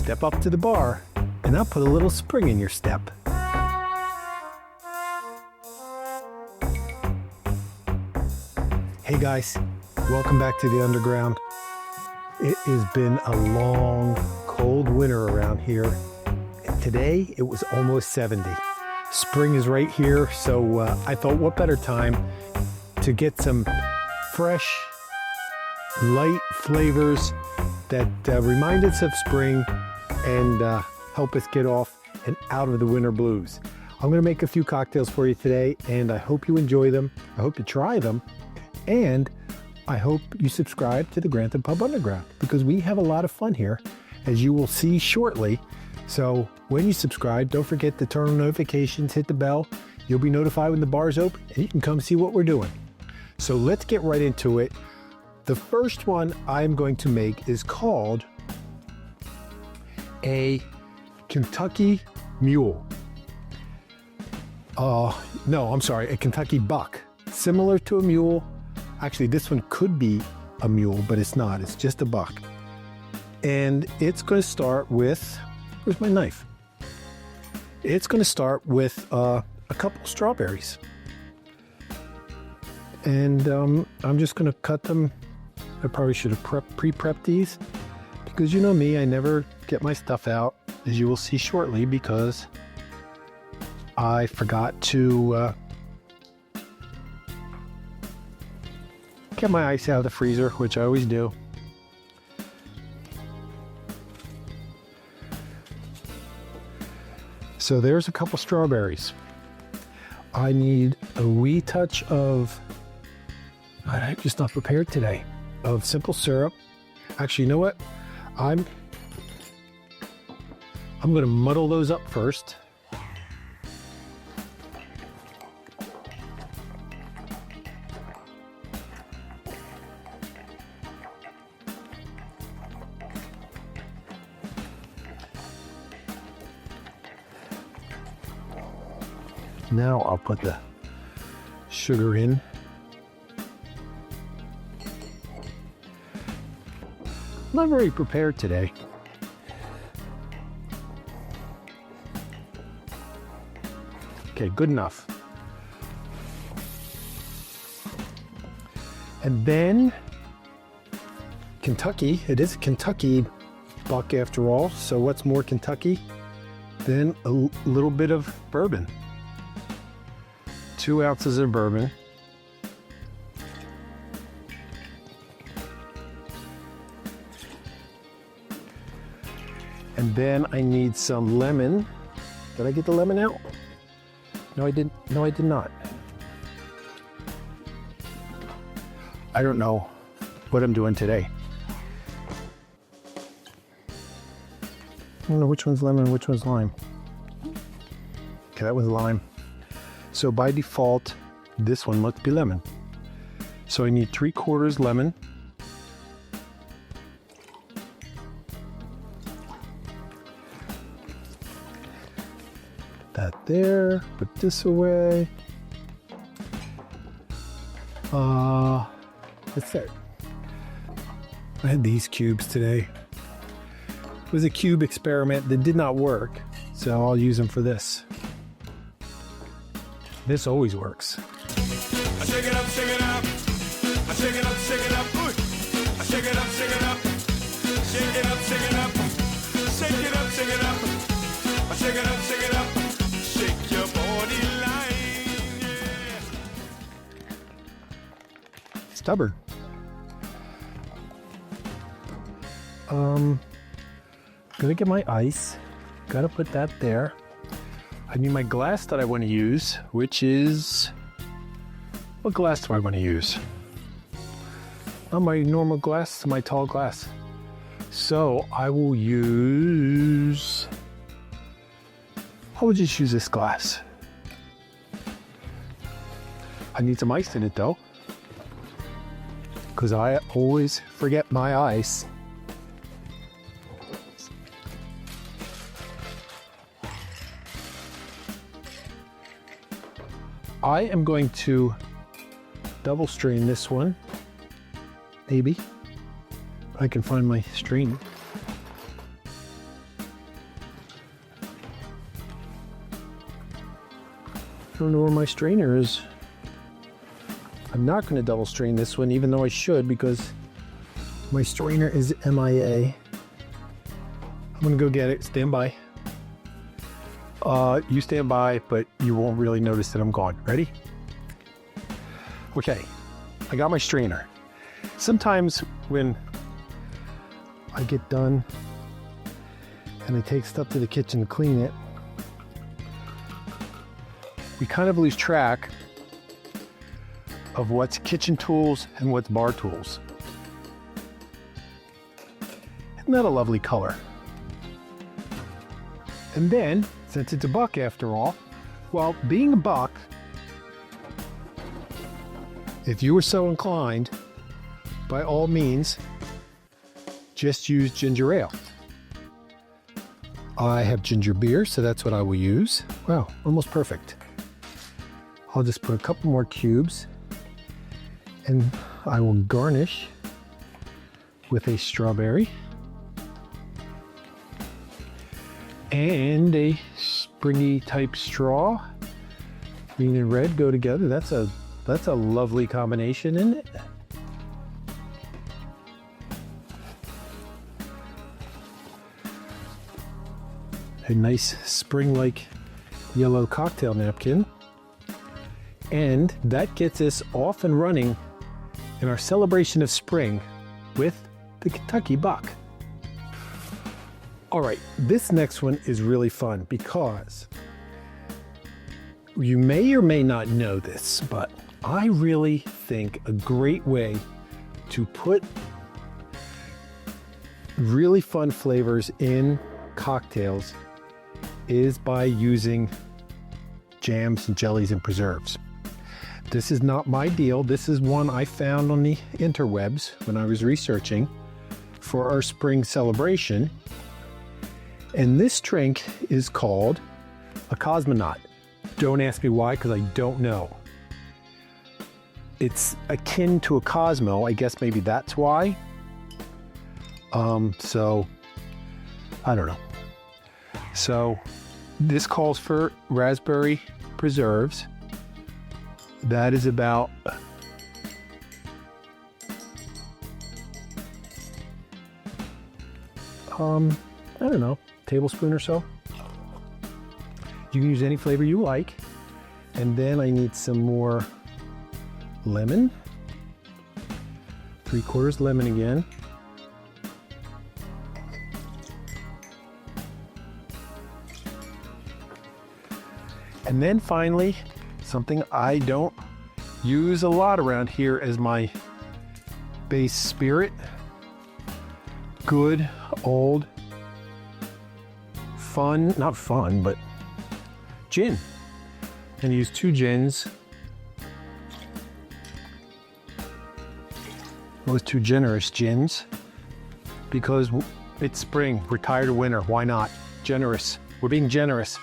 step up to the bar and I'll put a little spring in your step. Hey guys, welcome back to the underground. It has been a long, cold winter around here. And today it was almost 70. Spring is right here, so I thought what better time to get some fresh, light flavors that remind us of spring and help us get off and out of the winter blues. I'm going to make a few cocktails for you today, and I hope you enjoy them. I hope you try them, and I hope you subscribe to the Grantham Pub Underground because we have a lot of fun here, as you will see shortly. So when you subscribe, don't forget to turn on notifications, hit the bell. You'll be notified when the bar's open, and you can come see what we're doing. So let's get right into it. The first one I'm going to make is called a Kentucky Mule. No, I'm sorry, a Kentucky Buck. Similar to a mule. Actually, this one could be a mule, but it's not. It's just a buck. And it's going to start with, where's my knife? It's going to start with a couple strawberries. And I'm just going to cut them. I probably should have pre-prepped these because you know me, I never get my stuff out, as you will see shortly, because I forgot to get my ice out of the freezer, which I always do. So there's a couple strawberries. I need a wee touch of, I'm just not prepared today, of simple syrup. Actually, you know what? I'm going to muddle those up first. Now I'll put the sugar in. I'm not very prepared today. Okay, good enough. And then Kentucky, it is a Kentucky buck after all, so what's more Kentucky than a little bit of bourbon? 2 ounces of bourbon. And then I need some lemon. Did I get the lemon out? No, I didn't. No, I did not. I don't know what I'm doing today. I don't know which one's lemon, which one's lime. Okay, that was lime. So by default, this one must be lemon. So I need 3/4 lemon. That there, put this away. That's it. I had these cubes today. It was a cube experiment that did not work, so I'll use them for this. This always works. I shake it up, shake it up. I shake it up, shake it up. I shake it up, shake it up. Shake it up, shake it up. Shake it up, shake it up. I shake it up, shake it up. Shake your body line, yeah. Stubborn. Gonna get my ice. Gotta put that there. I need my glass that I want to use, which is, what glass do I want to use? Not my normal glass, my tall glass. So I will use, I will just use this glass. I need some ice in it though, because I always forget my ice. I am going to double strain this one, maybe. I can find my strainer. I don't know where my strainer is. I'm not going to double strain this one, even though I should, because my strainer is MIA. I'm going to go get it. Stand by. You stand by, but you won't really notice that I'm gone. Ready? Okay, I got my strainer. Sometimes when I get done and I take stuff to the kitchen to clean it, we kind of lose track of what's kitchen tools and what's bar tools. Isn't that a lovely color? And then, since it's a buck after all, well, being a buck, if you were so inclined, by all means, just use ginger ale. I have ginger beer, so that's what I will use. Wow, almost perfect. I'll just put a couple more cubes, and I will garnish with a strawberry and a springy type straw. Green and red go together. That's a lovely combination, isn't it? A nice spring-like yellow cocktail napkin. And that gets us off and running in our celebration of spring with the Kentucky Buck. All right, this next one is really fun because you may or may not know this, but I really think a great way to put really fun flavors in cocktails is by using jams and jellies and preserves. This is not my deal. This is one I found on the interwebs when I was researching for our spring celebration. And this drink is called a cosmonaut. Don't ask me why, because I don't know. It's akin to a Cosmo. I guess maybe that's why. So I don't know. So this calls for raspberry preserves. That is about I don't know, tablespoon or so. You can use any flavor you like. And then I need some more lemon. 3/4 lemon again. And then finally, something I don't use a lot around here as my base spirit. Good old fun, not fun, but gin. And use 2 gins. Those 2 generous gins. Because it's spring, we're tired of winter. Why not? Generous. We're being generous.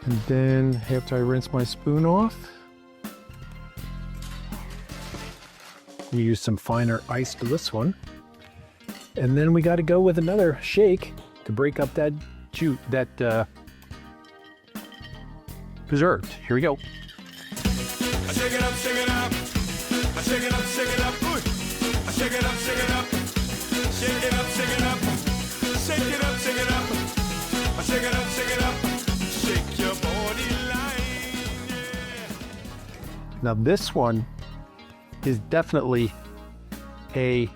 And then after I rinse my spoon off, we use some finer ice to this one. And then we got to go with another shake to break up that juice, that preserved. Here we go. I shake it up, shake it up. I shake it up, shake it up. Ooh. I shake it up, shake it up. Shake it up, shake it up. Shake it up, shake it up. I shake it up, shake it up. Shake your body line, yeah. Now this one is definitely a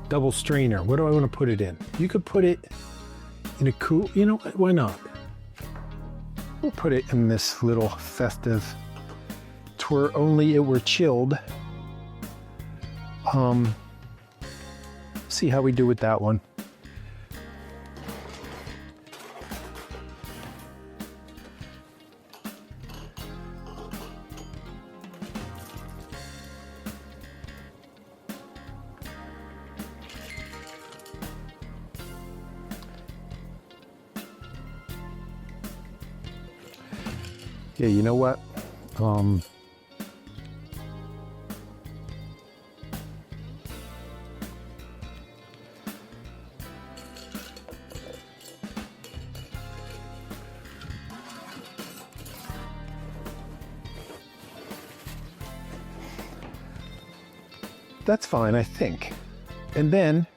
double strainer. What do I want to put it in? You could put it in a cool, you know, why not? We'll put it in this little festive, twere only it were chilled. See how we do with that one. Yeah, you know what? that's fine, I think. And then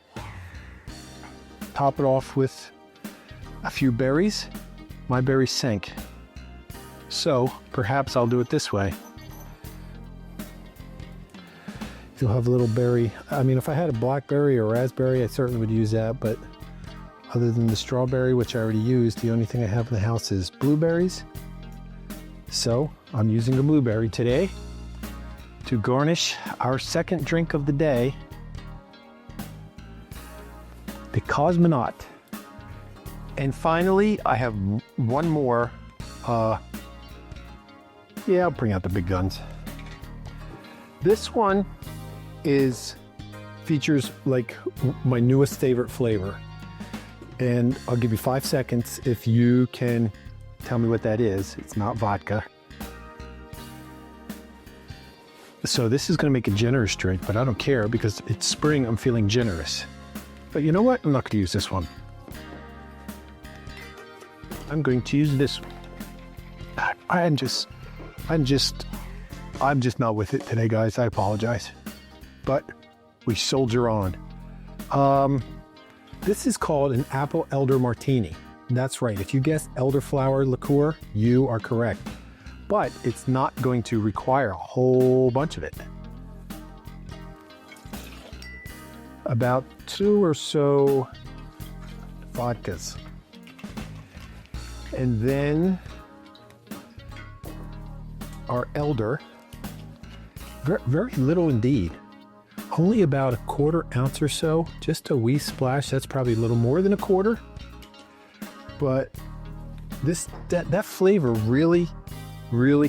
top it off with a few berries. My berries sank. So perhaps I'll do it this way. You'll have a little berry. I mean, if I had a blackberry or raspberry, I certainly would use that, but other than the strawberry, which I already used, the only thing I have in the house is blueberries. So I'm using a blueberry today to garnish our second drink of the day, the Cosmonaut. And finally, I have one more. Yeah, I'll bring out the big guns. This one features like my newest favorite flavor. And I'll give you 5 seconds if you can tell me what that is. It's not vodka. So this is going to make a generous drink, but I don't care because it's spring. I'm feeling generous. But you know what? I'm not going to use this one. I'm going to use this one. I'm just not with it today, guys. I apologize. But we soldier on. This is called an apple elder martini. That's right. If you guessed elderflower liqueur, you are correct. But it's not going to require a whole bunch of it. About 2 or so vodkas. And then our elder, very little indeed. Only about a 1/4 ounce or so, just a wee splash. That's probably a little more than a 1/4. But that flavor really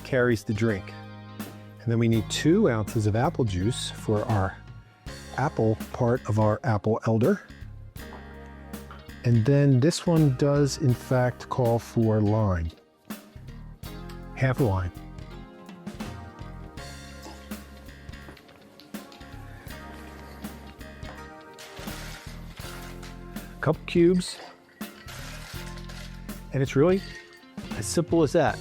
carries the drink. And then we need 2 ounces of apple juice for our apple part of our apple elder. And then this one does in fact call for lime. Half a lime. Couple cubes. And it's really as simple as that.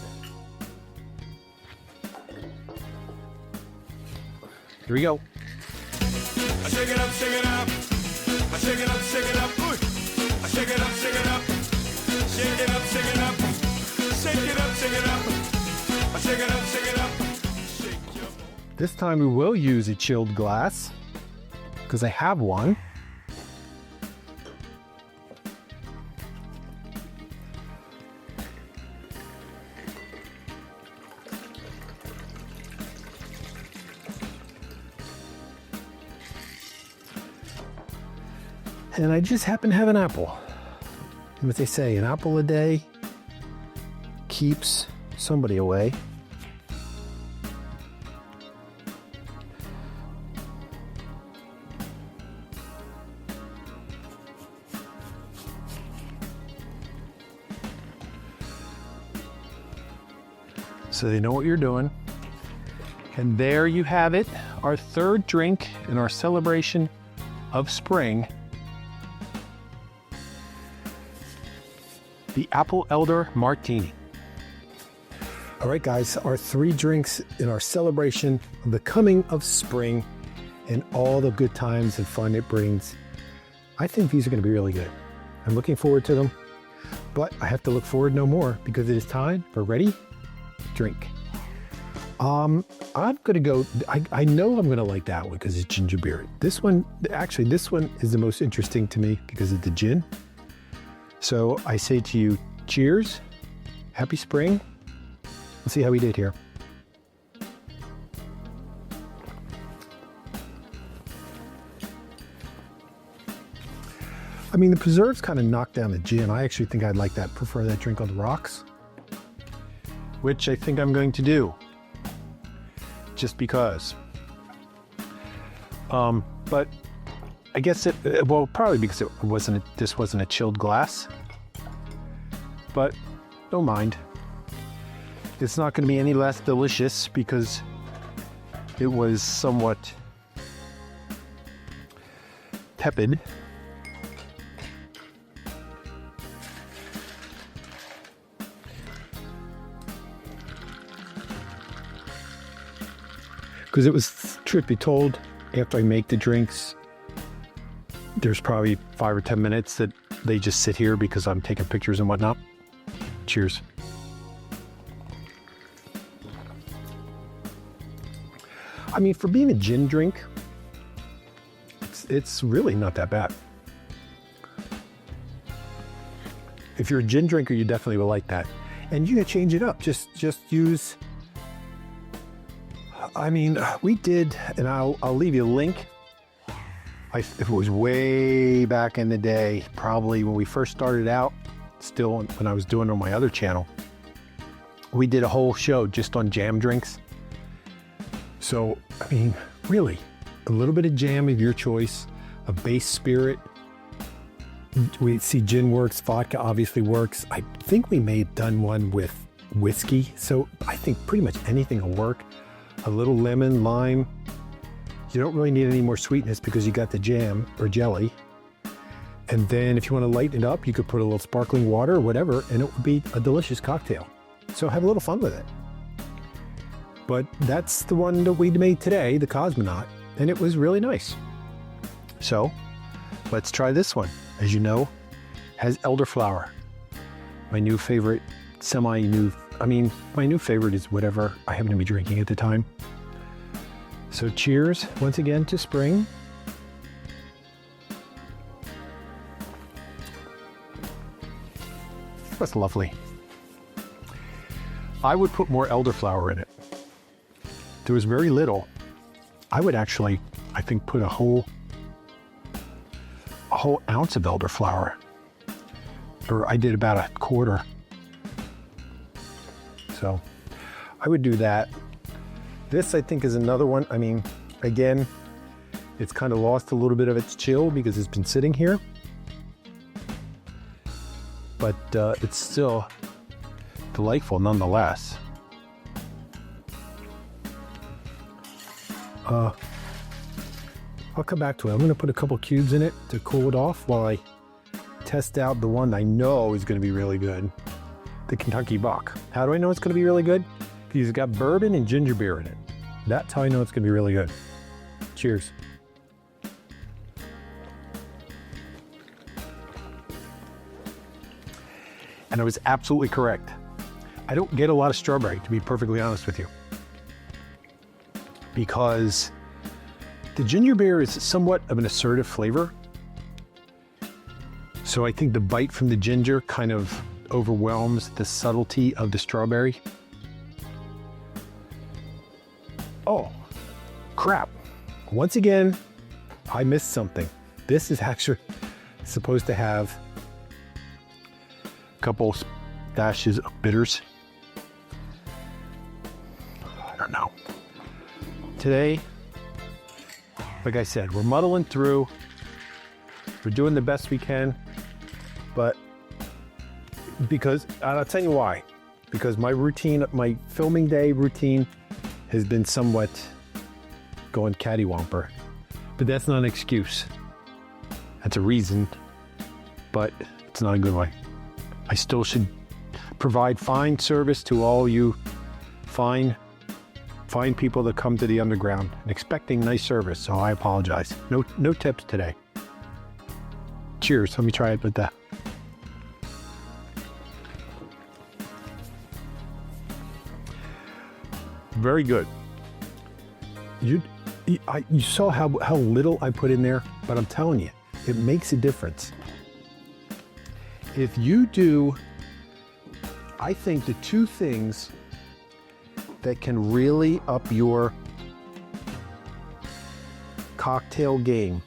Here we go. I shake it up, shake it up. I shake it up, shake it up. Ooh. I shake it up, shake it up. Shake it up, shake it up. Shake it up, shake it up. I shake it up, shake it up. Shake your ball. This time we will use a chilled glass because I have one. And I just happen to have an apple. And what they say, an apple a day keeps somebody away. So they know what you're doing. And there you have it, our third drink in our celebration of spring. The Apple Elder Martini. All right, guys, our 3 drinks in our celebration of the coming of spring and all the good times and fun it brings. I think these are going to be really good. I'm looking forward to them, but I have to look forward no more because it is time for ready, drink. I'm going to go, I know I'm going to like that one because it's ginger beer. This one is the most interesting to me because of the gin. So I say to you, cheers, happy spring. Let's see how we did here. I mean, the preserves kind of knocked down the gin. I actually think I'd prefer that drink on the rocks, which I think I'm going to do, just because. But I guess probably because this wasn't a chilled glass, but don't mind. It's not going to be any less delicious because it was somewhat tepid. Because it was, truth be told, after I make the drinks, there's probably 5 or 10 minutes that they just sit here because I'm taking pictures and whatnot. Cheers. I mean, for being a gin drink, it's really not that bad. If you're a gin drinker, you definitely will like that. And you can change it up. Just use, I mean, we did, and I'll leave you a link. If it was way back in the day, probably when we first started out, still when I was doing it on my other channel, we did a whole show just on jam drinks. So, I mean, really, a little bit of jam of your choice, a base spirit. We see gin works, vodka obviously works. I think we may have done one with whiskey. So I think pretty much anything will work. A little lemon, lime. You don't really need any more sweetness because you got the jam or jelly. And then if you want to lighten it up, you could put a little sparkling water or whatever, and it would be a delicious cocktail. So have a little fun with it. But that's the one that we made today, the Cosmonaut, and it was really nice. So let's try this one. As you know, has elderflower. My new favorite, my new favorite is whatever I happen to be drinking at the time. So cheers once again to spring. That's lovely. I would put more elderflower in it. There was very little. I would actually, I think, put a whole ounce of elderflower. Or I did about a quarter. So I would do that. This, I think, is another one. I mean, again, it's kind of lost a little bit of its chill because it's been sitting here. But it's still delightful nonetheless. I'll come back to it. I'm going to put a couple cubes in it to cool it off while I test out the one I know is going to be really good, the Kentucky Buck. How do I know it's going to be really good? Because it's got bourbon and ginger beer in it. That's how I know it's going to be really good. Cheers. And I was absolutely correct. I don't get a lot of strawberry, to be perfectly honest with you, because the ginger beer is somewhat of an assertive flavor. So I think the bite from the ginger kind of overwhelms the subtlety of the strawberry. Oh, crap. Once again, I missed something. This is actually supposed to have a couple dashes of bitters. I don't know. Today, like I said, we're muddling through. We're doing the best we can, but because, I'll tell you why. Because my routine, my filming day routine has been somewhat going cattywomper. But that's not an excuse. That's a reason, but it's not a good one. I still should provide fine service to all you fine people that come to the underground and expecting nice service, so I apologize. No tips today. Cheers. Let me try it with that. Very good. You saw how little I put in there, but I'm telling you, it makes a difference. If you do, I think the two things that can really up your cocktail game,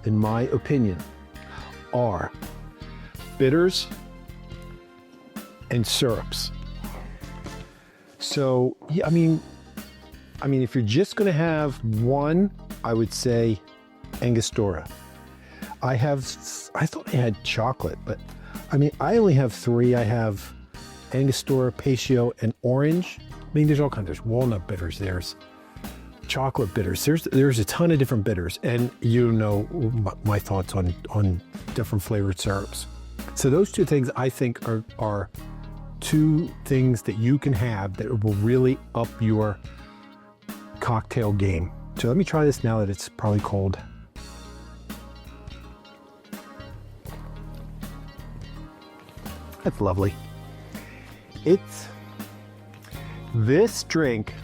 in my opinion, are bitters and syrups. So, yeah, I mean, if you're just going to have one, I would say Angostura. I thought I had chocolate, but I mean, I only have three. I have Angostura, Pasio, and orange. I mean, there's all kinds. There's walnut bitters. There's chocolate bitters. There's a ton of different bitters, and you know my thoughts on different flavored syrups. So those two things I think are two things that you can have that will really up your cocktail game. So let me try this now that it's probably cold. That's lovely. It's this drink.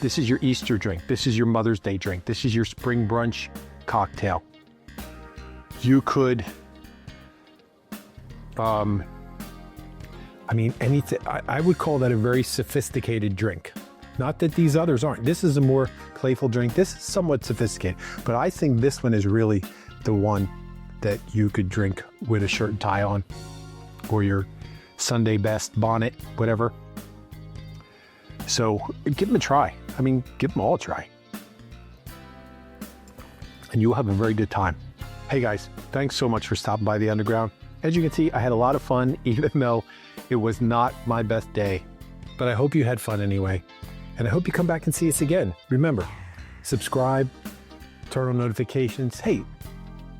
This is your Easter drink. This is your Mother's Day drink. This is your spring brunch cocktail. You could, anything. I would call that a very sophisticated drink. Not that these others aren't. This is a more playful drink. This is somewhat sophisticated, but I think this one is really the one that you could drink with a shirt and tie on, or your Sunday best bonnet, whatever. So give them a try. Give them all a try. And you'll have a very good time. Hey guys, thanks so much for stopping by the Underground. As you can see, I had a lot of fun, even though it was not my best day. But I hope you had fun anyway. And I hope you come back and see us again. Remember, subscribe, turn on notifications. Hey,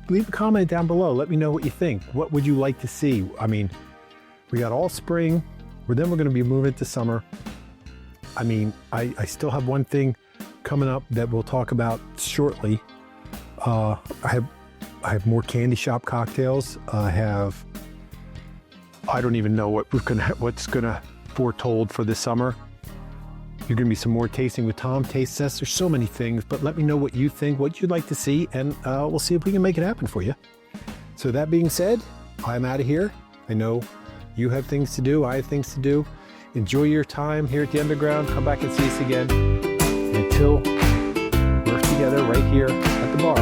leave a comment down below. Let me know what you think. What would you like to see? We got all spring. Then we're going to be moving to summer. I still have one thing coming up that we'll talk about shortly. I have more candy shop cocktails. I don't even know what's gonna foretold for this summer. You're gonna be some more tasting with Tom taste tests. There's so many things, but let me know what you think, what you'd like to see, and we'll see if we can make it happen for you. So that being said, I'm out of here. I know you have things to do. I have things to do. Enjoy your time here at the Underground. Come back and see us again. Until we're together right here at the bar.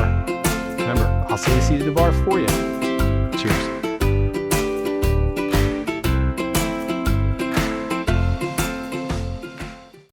Remember, I'll say see you at the bar for you.